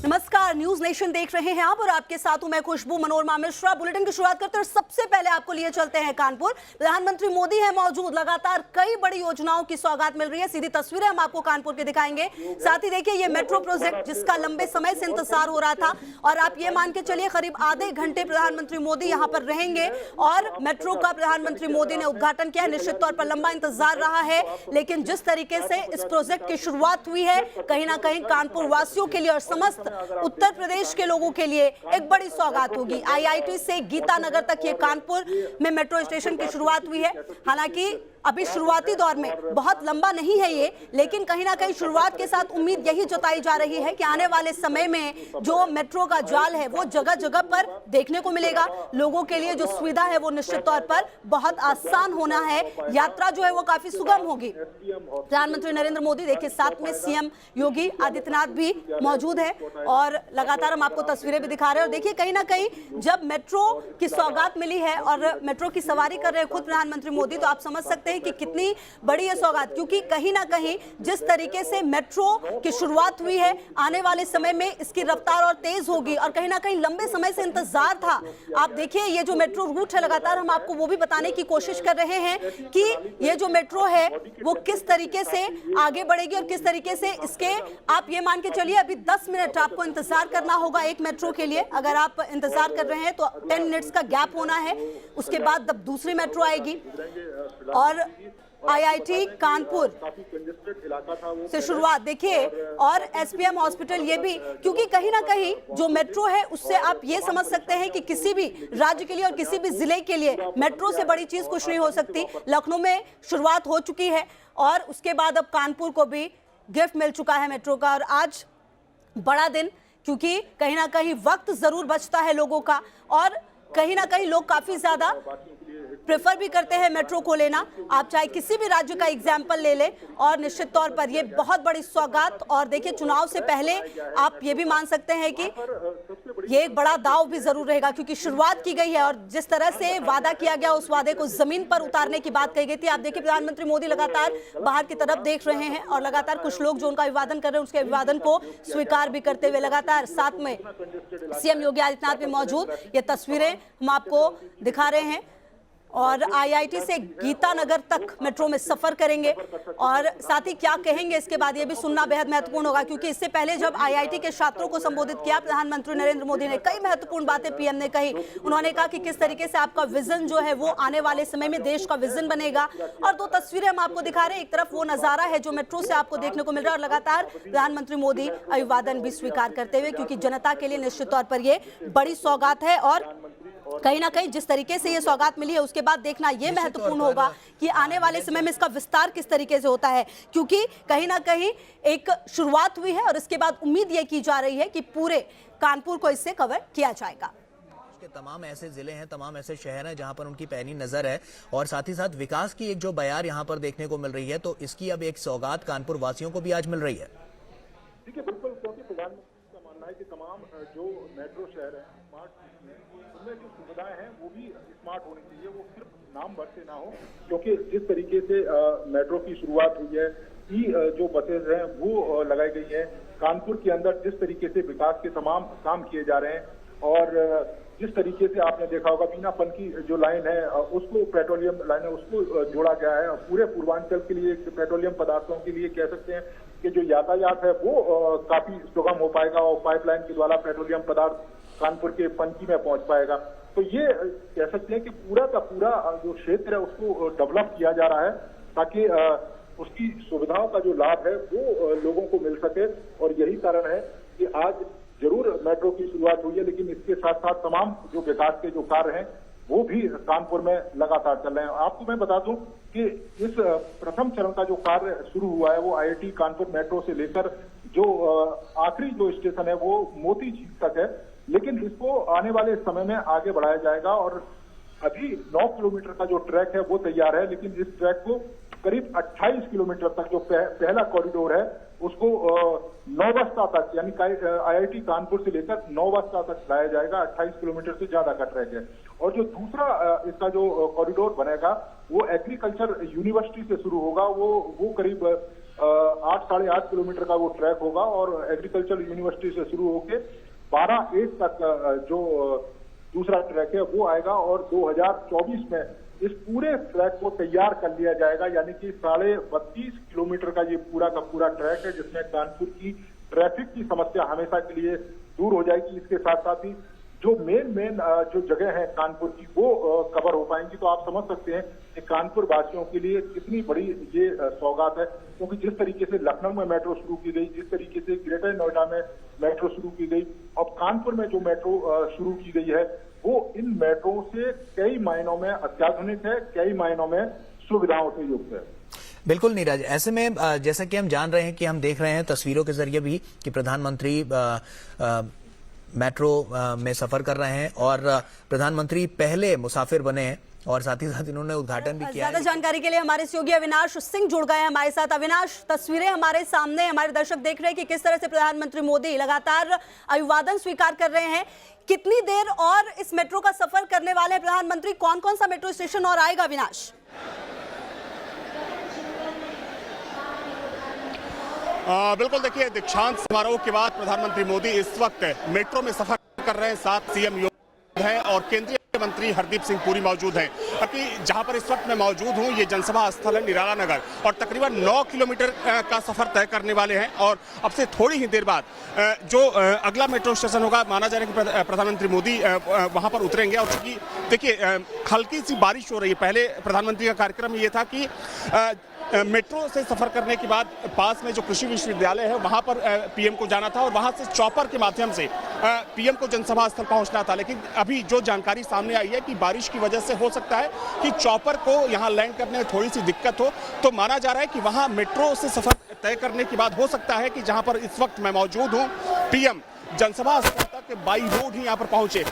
नमस्कार, news nation देख रहे हैं आप और आपके साथ हूं मैं खुशबू मनोरमा मिश्रा। बुलेटिन की शुरुआत करते हैं। सबसे पहले आपको लिए चलते हैं कानपुर। प्रधानमंत्री मोदी है मौजूद। लगातार कई बड़ी योजनाओं की सौगात मिल रही है। सीधी तस्वीरें हम आपको कानपुर की दिखाएंगे। साथ ही देखिए ये मेट्रो प्रोजेक्ट जिसका लंबे समय से इंतजार हो रहा था और आप ये मान के चलिए करीब आधे घंटे प्रधानमंत्री मोदी यहाँ पर रहेंगे और मेट्रो का प्रधानमंत्री मोदी ने उद्घाटन किया। निश्चित तौर पर लंबा इंतजार रहा है, लेकिन जिस तरीके से इस प्रोजेक्ट की शुरुआत हुई है कहीं ना कहीं कानपुर वासियों के लिए और समस्त उत्तर प्रदेश के लोगों के लिए एक बड़ी सौगात होगी। आईआईटी से गीता नगर तक ये कानपुर में मेट्रो स्टेशन की शुरुआत हुई है। हालांकि अभी शुरुआती दौर में बहुत लंबा नहीं है ये, लेकिन कहीं ना कहीं शुरुआत के साथ उम्मीद यही जताई जा रही है कि आने वाले समय में जो मेट्रो का जाल है वो जगह जगह पर देखने को मिलेगा। लोगों के लिए जो सुविधा है वो निश्चित तौर पर बहुत आसान होना है। यात्रा जो है वो काफी सुगम होगी। प्रधानमंत्री नरेंद्र मोदी देखिए, साथ में सीएम योगी आदित्यनाथ भी मौजूद है और लगातार हम आपको तस्वीरें भी दिखा रहे हैं। और देखिए कहीं ना कहीं जब मेट्रो की सौगात मिली है और मेट्रो की सवारी कर रहे हैं खुद प्रधानमंत्री मोदी, तो आप समझ सकते हैं कि कितनी बड़ी है सौगात। क्योंकि कहीं ना कहीं जिस तरीके से मेट्रो की शुरुआत हुई है आने वाले समय में इसकी रफ्तार और तेज होगी और कहीं ना कहीं लंबे समय से इंतजार था। आप देखिए ये जो मेट्रो रूट है लगातार हम आपको वो भी बताने की कोशिश कर रहे हैं कि ये जो मेट्रो है वो किस तरीके से आगे बढ़ेगी और किस तरीके से इसके आप ये मान के चलिए अभी 10 मिनट आपको इंतजार करना होगा एक मेट्रो के लिए। अगर आप इंतजार कर रहे हैं तो 10 मिनट्स का गैप होना है। उसके बाद जब दूसरी मेट्रो आएगी और आईआईटी कानपुर से शुरुआत देखिए और एसपीएम हॉस्पिटल ये भी, क्योंकि कहीं ना कहीं जो मेट्रो है उससे आप ये समझ सकते हैं कि किसी भी राज्य के लिए और किसी भी जिले के लिए मेट्रो से बड़ी चीज कुछ नहीं हो सकती। लखनऊ में शुरुआत हो चुकी है और उसके बाद अब कानपुर को भी गिफ्ट मिल चुका है मेट्रो का। और आज बड़ा दिन, क्योंकि कहीं ना कहीं वक्त जरूर बचता है लोगों का और कहीं ना कहीं लोग काफी ज्यादा प्रेफर भी करते हैं मेट्रो को लेना। आप चाहे किसी भी राज्य का एग्जाम्पल ले लें और निश्चित तौर पर ये बहुत बड़ी सौगात। और देखिए चुनाव से पहले आप ये भी मान सकते हैं कि ये एक बड़ा दाव भी जरूर रहेगा, क्योंकि शुरुआत की गई है और जिस तरह से वादा किया गया उस वादे को जमीन पर उतारने की बात कही गई थी। आप देखिए प्रधानमंत्री मोदी लगातार बाहर की तरफ देख रहे हैं और लगातार कुछ लोग जो उनका अभिवादन कर रहे हैं उसके अभिवादन को स्वीकार भी करते हुए लगातार साथ में सीएम योगी आदित्यनाथ भी मौजूद। ये तस्वीरें हम आपको दिखा रहे हैं और आईआईटी से गीता नगर तक मेट्रो में सफर करेंगे और साथ ही क्या कहेंगे इसके बाद ये भी सुनना बेहद महत्वपूर्ण होगा। क्योंकि इससे पहले जब आईआईटी के छात्रों को संबोधित किया प्रधानमंत्री नरेंद्र मोदी ने, कई महत्वपूर्ण बातें पीएम ने कही। उन्होंने कहा कि किस तरीके से आपका विजन जो है वो आने वाले समय में देश का विजन बनेगा। और दो तस्वीरें हम आपको दिखा रहे हैं। एक तरफ वो नजारा है जो मेट्रो से आपको देखने को मिल रहा है और लगातार प्रधानमंत्री मोदी अभिवादन भी स्वीकार करते हुए, क्योंकि जनता के लिए निश्चित तौर पर ये बड़ी सौगात है। और कहीं ना कहीं जिस तरीके से ये सौगात मिली है उसके बाद देखना ये महत्वपूर्ण होगा कि आने वाले समय में इसका विस्तार किस तरीके से होता है। क्योंकि कहीं ना कहीं एक शुरुआत हुई है और इसके बाद उम्मीद ये की जा रही है कि पूरे कानपुर को इससे कवर किया जाएगा। तमाम ऐसे जिले हैं, तमाम ऐसे शहर हैं जहां पर उनकी पैनी नजर है और साथ ही साथ विकास की एक जो बयार यहां पर देखने को मिल रही है, तो इसकी अब एक सौगात कानपुर वासियों को भी आज मिल रही है। ठीक है, बिल्कुल, क्योंकि प्रधानमंत्री का मानना है कि तमाम जो मेट्रो शहर है उनमें जो सुविधाएं हैं वो भी स्मार्ट होनी चाहिए, वो सिर्फ नाम भर से ना हो। क्योंकि जिस तरीके से मेट्रो की शुरुआत हुई है, जो बसेज हैं वो लगाई गई है कानपुर के अंदर, जिस तरीके से विकास के तमाम काम किए जा रहे हैं और जिस तरीके से आपने देखा होगा बीनापन की जो लाइन है उसको पेट्रोलियम लाइन है उसको जोड़ा गया है। पूरे पूर्वांचल के लिए पेट्रोलियम पदार्थों के लिए कह सकते हैं कि जो यातायात है वो काफी सुगम हो पाएगा और पाइपलाइन के द्वारा पेट्रोलियम पदार्थ कानपुर के पनकी में पहुंच पाएगा। तो ये कह सकते हैं कि पूरा का पूरा जो क्षेत्र है उसको डेवलप किया जा रहा है ताकि उसकी सुविधाओं का जो लाभ है वो लोगों को मिल सके। और यही कारण है कि आज जरूर मेट्रो की शुरुआत हुई है, लेकिन इसके साथ साथ तमाम जो विकास के जो कार्य हैं वो भी कानपुर में लगातार चल रहे हैं। आपको मैं बता दूं कि इस प्रथम चरण का जो कार्य शुरू हुआ है वो आईआईटी कानपुर मेट्रो से लेकर जो आखिरी जो स्टेशन है वो मोती झील तक है, लेकिन इसको आने वाले समय में आगे बढ़ाया जाएगा। और अभी 9 किलोमीटर का जो ट्रैक है वो तैयार है, लेकिन इस ट्रैक को करीब 28 किलोमीटर तक जो पहला कॉरिडोर है उसको नौबस्ता तक, यानी आईआईटी कानपुर से लेकर नौबस्ता तक लाया जाएगा। 28 किलोमीटर से ज्यादा का ट्रैक है। और जो दूसरा इसका जो कॉरिडोर बनेगा वो एग्रीकल्चर यूनिवर्सिटी से शुरू होगा, वो करीब 8 साढ़े 8 किलोमीटर का वो ट्रैक होगा और एग्रीकल्चर यूनिवर्सिटी से शुरू होके 12 तक जो दूसरा ट्रैक है वो आएगा और 2024 में इस पूरे ट्रैक को तैयार कर लिया जाएगा, यानी कि 32.5 किलोमीटर का ये पूरा का पूरा ट्रैक है, जिसमें कानपुर की ट्रैफिक की समस्या हमेशा के लिए दूर हो जाएगी। इसके साथ साथ ही जो मेन जो जगह है कानपुर की वो कवर हो पाएंगी। तो आप समझ सकते हैं कि कानपुर वासियों के लिए कितनी बड़ी ये सौगात है, क्योंकि जिस तरीके से लखनऊ में मेट्रो शुरू की गई, जिस तरीके से ग्रेटर नोएडा में मेट्रो शुरू की गई और कानपुर में जो मेट्रो शुरू की गई है वो इन मेट्रो से कई मायनों में अत्याधुनिक है, कई मायनों में सुविधाओं से युक्त है। बिल्कुल नीरज, ऐसे में जैसा कि हम जान रहे हैं कि हम देख रहे हैं तस्वीरों के जरिए भी कि प्रधानमंत्री मेट्रो में सफर कर रहे हैं और प्रधानमंत्री पहले मुसाफिर बने हैं और साथ ही साथ इन्होंने उद्घाटन भी किया। ज्यादा जानकारी के लिए हमारे सहयोगी अविनाश सिंह जुड़ गए हैं हमारे साथ। अविनाश, तस्वीरें हमारे सामने, हमारे दर्शक देख रहे हैं कि किस तरह से प्रधानमंत्री मोदी लगातार अभिवादन स्वीकार कर रहे हैं। कितनी देर और इस मेट्रो का सफर करने वाले हैं प्रधानमंत्री? कौन कौन सा मेट्रो स्टेशन और आएगा अविनाश? बिल्कुल, देखिए दीक्षांत समारोह के बाद प्रधानमंत्री मोदी इस वक्त मेट्रो में सफर कर रहे हैं। 7 सीएम हैं और केंद्रीय मंत्री हरदीप सिंह पुरी मौजूद हैं। अभी जहां पर इस वक्त मैं मौजूद हूं ये जनसभा स्थल है निराला नगर और तकरीबन 9 किलोमीटर का सफर तय करने वाले हैं और अब से थोड़ी ही देर बाद जो अगला मेट्रो स्टेशन होगा, माना जा रहा है कि प्रधानमंत्री मोदी वहां पर उतरेंगे। और चूंकि देखिए हल्की सी बारिश हो रही है, पहले प्रधानमंत्री का कार्यक्रम ये था कि मेट्रो से सफर करने के बाद पास में जो कृषि विश्वविद्यालय है वहां पर पीएम को जाना था और वहां से चॉपर के माध्यम से पीएम को जनसभा स्थल पहुंचना था। लेकिन अभी जो जानकारी सामने आई है कि बारिश की वजह से हो सकता है कि चॉपर को यहां लैंड करने में थोड़ी सी दिक्कत हो, तो माना जा रहा है कि वहां मेट्रो से सफर तय करने के बाद हो सकता है कि जहां पर इस वक्त मैं मौजूद हूं पीएम जनसभा स्थल तक बाई रोड ही यहां पर पहुंचे।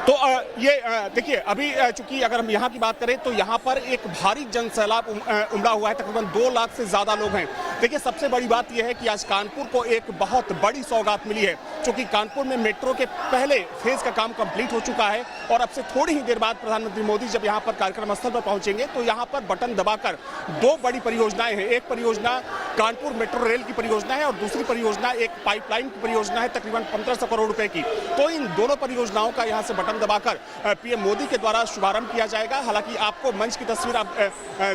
तो ये देखिए अभी चूंकि अगर हम यहाँ की बात करें तो यहाँ पर एक भारी जनसैलाब उमड़ा हुआ है, तकरीबन 2 लाख से ज्यादा लोग हैं। देखिए सबसे बड़ी बात यह है कि आज कानपुर को एक बहुत बड़ी सौगात मिली है, क्योंकि कानपुर में मेट्रो के पहले फेज का काम कंप्लीट हो चुका है और अब से थोड़ी ही देर बाद प्रधानमंत्री मोदी जब यहाँ पर कार्यक्रम स्थल पर पहुंचेंगे तो यहाँ पर बटन दबाकर 2 बड़ी परियोजनाएं हैं। एक परियोजना कानपुर मेट्रो रेल की परियोजना है और दूसरी परियोजना एक पाइपलाइन की परियोजना है तकरीबन 1500 करोड़ रुपए की। तो इन दोनों परियोजनाओं का यहाँ से बटन दबाकर पीएम मोदी के द्वारा शुभारंभ किया जाएगा। हालांकि आपको मंच की तस्वीर आप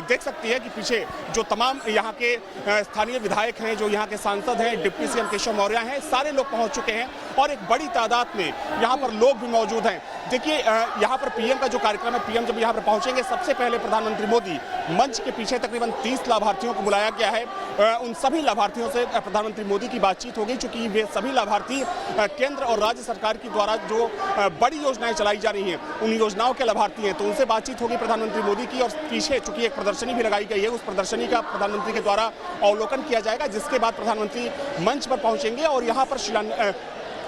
देख सकती है कि पीछे जो तमाम यहाँ के स्थानीय विधायक हैं, जो यहाँ के सांसद हैं, डिप्टी सीएम केशव मौर्य हैं, सारे लोग पहुंच चुके हैं और एक बड़ी तादाद में यहाँ पर लोग भी मौजूद हैं। देखिए यहाँ पर पीएम का जो कार्यक्रम है, पीएम जब यहाँ पर पहुंचेंगे सबसे पहले प्रधानमंत्री मोदी मंच के पीछे तकरीबन 30 लाभार्थियों को बुलाया गया है। उन सभी लाभार्थियों से प्रधानमंत्री मोदी की बातचीत होगी, चूंकि वे सभी लाभार्थी केंद्र और राज्य सरकार के द्वारा जो बड़ी योजनाएं चलाई जा रही हैं उन योजनाओं के लाभार्थी हैं, तो उनसे बातचीत होगी प्रधानमंत्री मोदी की। और पीछे चूंकि एक प्रदर्शनी भी लगाई गई है, उस प्रदर्शनी का प्रधानमंत्री के द्वारा अवलोकन किया जाएगा, जिसके बाद प्रधानमंत्री मंच पर पहुंचेंगे और यहाँ पर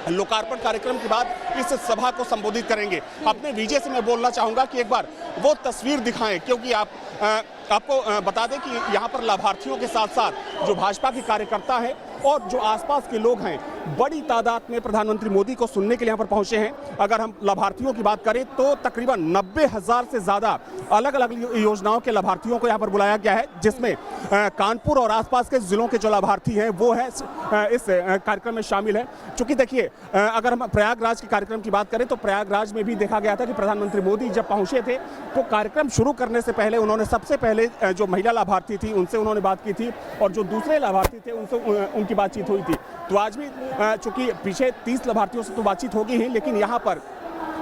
लोकार्पण कार्यक्रम के बाद इस सभा को संबोधित करेंगे। अपने विजय से मैं बोलना चाहूंगा कि एक बार वो तस्वीर दिखाएं, क्योंकि आपको बता दें कि यहाँ पर लाभार्थियों के साथ साथ जो भाजपा के कार्यकर्ता हैं और जो आसपास के लोग हैं बड़ी तादाद में प्रधानमंत्री मोदी को सुनने के लिए यहाँ पर पहुंचे हैं। अगर हम लाभार्थियों की बात करें तो तकरीबन 90,000 से ज्यादा अलग अलग योजनाओं के लाभार्थियों को यहाँ पर बुलाया गया है, जिसमें कानपुर और आसपास के जिलों के जो लाभार्थी हैं वो है इस कार्यक्रम में शामिल है। चूंकि देखिए अगर हम प्रयागराज के कार्यक्रम की बात करें तो प्रयागराज में भी देखा गया था कि प्रधानमंत्री मोदी जब पहुंचे थे तो कार्यक्रम शुरू करने से पहले उन्होंने सबसे पहले जो महिला लाभार्थी थी उनसे उन्होंने बात की थी और जो दूसरे लाभार्थी थे उनसे उनकी बातचीत हुई थी। तो आज भी चूंकि पीछे 30 लाभार्थियों से तो बातचीत होगी ही, लेकिन यहाँ पर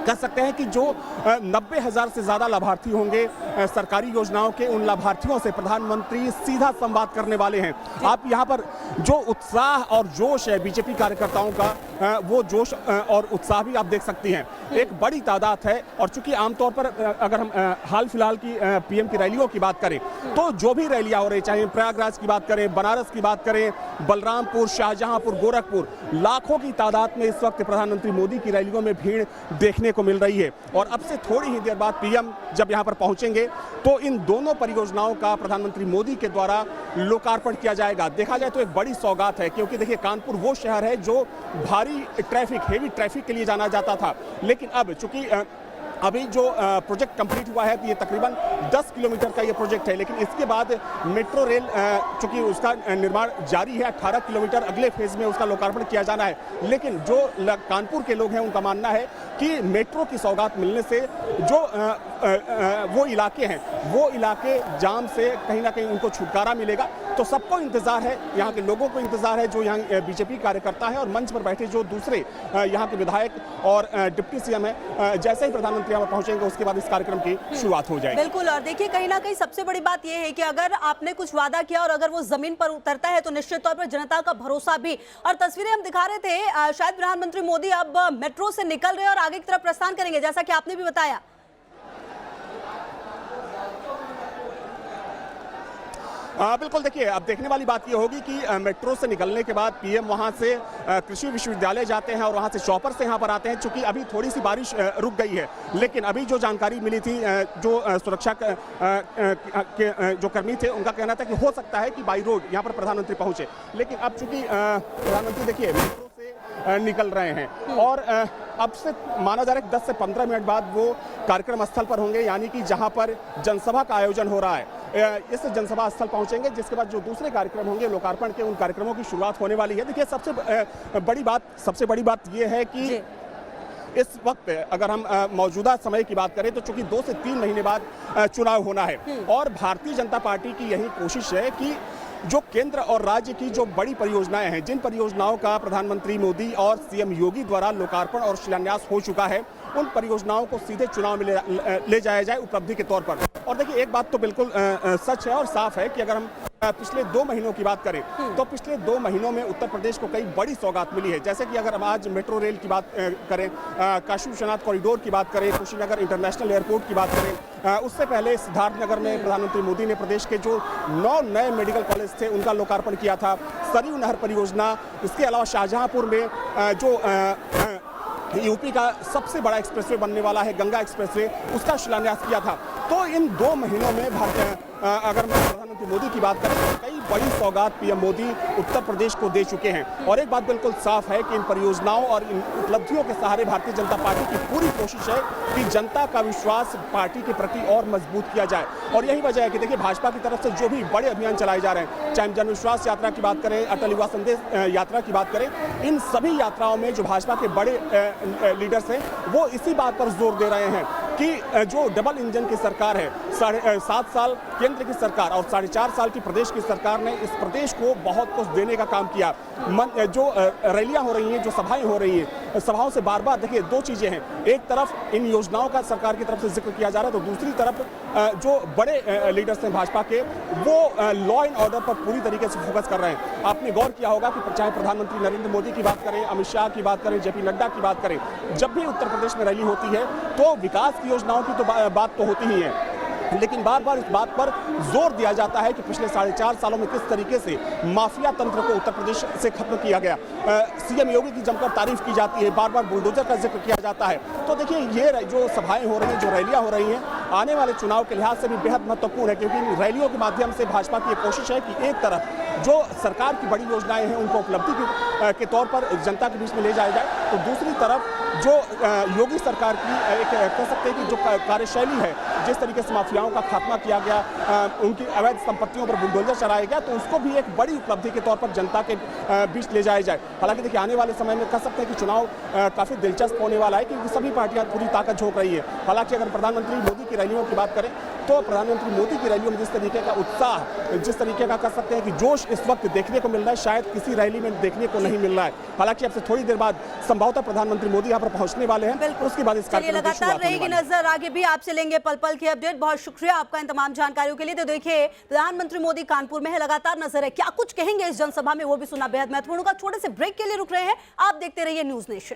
कह सकते हैं कि जो 90,000 से ज्यादा लाभार्थी होंगे सरकारी योजनाओं के, उन लाभार्थियों से प्रधानमंत्री सीधा संवाद करने वाले हैं। आप यहाँ पर जो उत्साह और जोश है बीजेपी कार्यकर्ताओं का, वो जोश और उत्साह भी आप देख सकती हैं। एक बड़ी तादाद है और चूंकि आमतौर पर अगर हम हाल फिलहाल की पीएम की रैलियों की बात करें तो जो भी रैलियां हो रही, चाहे प्रयागराज की बात करें, बनारस की बात करें, बलरामपुर, शाहजहांपुर, गोरखपुर, लाखों की तादाद में इस वक्त प्रधानमंत्री मोदी की रैलियों में भीड़ देखने को मिल रही है। और अब से थोड़ी ही देर बाद पीएम जब यहां पर पहुंचेंगे तो इन दोनों परियोजनाओं का प्रधानमंत्री मोदी के द्वारा लोकार्पण किया जाएगा। देखा जाए तो एक बड़ी सौगात है, क्योंकि देखिए कानपुर वो शहर है जो भारी ट्रैफिक, हेवी ट्रैफिक के लिए जाना जाता था, लेकिन अब चूंकि अभी जो प्रोजेक्ट कंप्लीट हुआ है तो ये तकरीबन 10 किलोमीटर का ये प्रोजेक्ट है, लेकिन इसके बाद मेट्रो रेल चूंकि उसका निर्माण जारी है, 18 किलोमीटर अगले फेज में उसका लोकार्पण किया जाना है। लेकिन जो कानपुर के लोग हैं उनका मानना है कि मेट्रो की सौगात मिलने से जो वो इलाके हैं, वो इलाके जाम से कहीं ना कहीं उनको छुटकारा मिलेगा। तो सबको इंतजार है, यहाँ के लोगों को इंतजार है, जो यहाँ बीजेपी कार्यकर्ता है और मंच पर बैठे जो दूसरे यहाँ के विधायक और डिप्टी सीएम है, जैसे ही प्रधानमंत्री यहाँ पहुंचेंगे उसके बाद इस कार्यक्रम की शुरुआत हो जाएगी। बिल्कुल, और देखिए कहीं ना कहीं सबसे बड़ी बात यह है कि अगर आपने कुछ वादा किया और अगर वो जमीन पर उतरता है तो निश्चित तौर पर जनता का भरोसा भी। और तस्वीरें हम दिखा रहे थे, शायद प्रधानमंत्री मोदी अब मेट्रो से निकल रहे हैं और आगे की तरफ प्रस्थान करेंगे, जैसा कि आपने भी बताया। बिल्कुल, देखिए अब देखने वाली बात ये होगी कि मेट्रो से निकलने के बाद पीएम वहां से कृषि विश्वविद्यालय जाते हैं और वहां से चॉपर से यहाँ पर आते हैं। चूंकि अभी थोड़ी सी बारिश रुक गई है, लेकिन अभी जो जानकारी मिली थी, जो सुरक्षा के जो कर्मी थे उनका कहना था कि हो सकता है कि बाई रोड यहाँ पर प्रधानमंत्री पहुंचे। लेकिन अब चूंकि प्रधानमंत्री देखिए मेट्रो से निकल रहे हैं और अब से माना जा रहा है कि 10 से 15 मिनट बाद वो कार्यक्रम स्थल पर होंगे, यानी कि जहां पर जनसभा का आयोजन हो रहा है, इस जनसभा स्थल पहुंचेंगे, जिसके बाद जो दूसरे कार्यक्रम होंगे लोकार्पण के, उन कार्यक्रमों की शुरुआत होने वाली है। देखिए सबसे बड़ी बात ये है कि इस वक्त अगर हम मौजूदा समय की बात करें तो चूंकि 2 से 3 महीने बाद चुनाव होना है और भारतीय जनता पार्टी की यही कोशिश है कि जो केंद्र और राज्य की जो बड़ी परियोजनाएं हैं, जिन परियोजनाओं का प्रधानमंत्री मोदी और सीएम योगी द्वारा लोकार्पण और शिलान्यास हो चुका है, उन परियोजनाओं को सीधे चुनाव में ले जाया जाए उपलब्धि के तौर पर। और देखिए एक बात तो बिल्कुल सच है और साफ है कि अगर हम पिछले 2 महीनों की बात करें तो पिछले 2 महीनों में उत्तर प्रदेश को कई बड़ी सौगात मिली है। जैसे कि अगर हम आज मेट्रो रेल की बात करें, काशी विश्वनाथ कॉरिडोर की बात करें, कुशीनगर इंटरनेशनल एयरपोर्ट की बात करें, उससे पहले सिद्धार्थनगर में प्रधानमंत्री मोदी ने प्रदेश के जो 9 नए मेडिकल कॉलेज थे उनका लोकार्पण किया था, सरयू नहर परियोजना, इसके अलावा शाहजहांपुर में जो यूपी का सबसे बड़ा एक्सप्रेसवे बनने वाला है गंगा एक्सप्रेसवे, उसका शिलान्यास किया था। तो इन 2 महीनों में अगर मैं प्रधानमंत्री मोदी की बात करें तो कई बड़ी सौगात पीएम मोदी उत्तर प्रदेश को दे चुके हैं। और एक बात बिल्कुल साफ है कि इन परियोजनाओं और इन उपलब्धियों के सहारे भारतीय जनता पार्टी की पूरी कोशिश है कि जनता का विश्वास पार्टी के प्रति और मजबूत किया जाए। और यही वजह है कि देखिए भाजपा की तरफ से जो भी बड़े अभियान चलाए जा रहे हैं, चाहे जनविश्वास यात्रा की बात करें, अटल युवा संदेश यात्रा की बात करें, इन सभी यात्राओं में जो भाजपा के बड़े लीडर्स हैं वो इसी बात पर जोर दे रहे हैं कि जो डबल इंजन की सरकार है, 7 साल केंद्र की सरकार और 4.5 साल की प्रदेश की सरकार ने इस प्रदेश को बहुत कुछ देने का काम किया। जो रैलियां हो रही हैं, जो सभाएं हो रही हैं, सभाओं से बार बार देखिए 2 चीजें हैं, एक तरफ इन योजनाओं का सरकार की तरफ से जिक्र किया जा रहा है, तो दूसरी तरफ जो बड़े लीडर्स हैं भाजपा के, वो लॉ एंड ऑर्डर पर पूरी तरीके से फोकस कर रहे हैं। आपने गौर किया होगा कि चाहे प्रधानमंत्री नरेंद्र मोदी की बात करें, अमित शाह की बात करें, जेपी नड्डा की बात करें, जब भी उत्तर प्रदेश में रैली होती है तो विकास की योजनाओं की तो बात तो होती ही है, लेकिन बार बार इस बात पर जोर दिया जाता है कि पिछले 4.5 सालों में किस तरीके से माफिया तंत्र को उत्तर प्रदेश से खत्म किया गया। सीएम योगी की जमकर तारीफ की जाती है, बार बार बुलडोजर का जिक्र किया जाता है। तो देखिए ये जो सभाएं हो रही हैं, जो रैलियां हो रही हैं, आने वाले चुनाव के लिहाज से भी बेहद महत्वपूर्ण है, क्योंकि इन रैलियों के माध्यम से भाजपा की कोशिश है कि एक तरफ जो सरकार की बड़ी योजनाएं हैं उनको उपलब्धि के तौर पर जनता के बीच में ले जाया जाए, तो दूसरी तरफ जो योगी सरकार की एक कह सकते हैं कि जो कार्यशैली है, जिस तरीके से माफियाओं का खात्मा किया गया, उनकी अवैध संपत्तियों पर बुलडोजर चलाया गया, तो उसको भी एक बड़ी उपलब्धि के तौर पर जनता के बीच ले जाया जाए। हालांकि देखिए आने वाले समय में कह सकते हैं कि चुनाव काफी दिलचस्प होने वाला है, क्योंकि सभी पार्टियां पूरी ताकत झोंक रही है। हालांकि अगर प्रधानमंत्री मोदी की रैलियों की बात करें तो प्रधानमंत्री मोदी की रैलियों में जिस तरीके का उत्साह, जिस तरीके का कह सकते हैं कि जोश इस वक्त देखने को मिल रहा है, शायद किसी रैली में देखने को नहीं मिल रहा है। हालांकि अब से थोड़ी देर बाद संभवतः प्रधानमंत्री मोदी यहाँ पर पहुंचने वाले हैं, उसके बाद इस कार्यक्रम की लगातार शुरुआत होने रहेगी वाली है। नजर, आगे भी आपसे लेंगे पल पल की अपडेट। बहुत शुक्रिया आपका इन तमाम जानकारियों के लिए। तो देखिए प्रधानमंत्री मोदी कानपुर में है, लगातार नजर है क्या कुछ कहेंगे इस जनसभा में, वो भी सुनना बेहद महत्वपूर्ण होगा। छोटे से ब्रेक के लिए रुक रहे हैं, आप देखते रहिए न्यूज नेशन।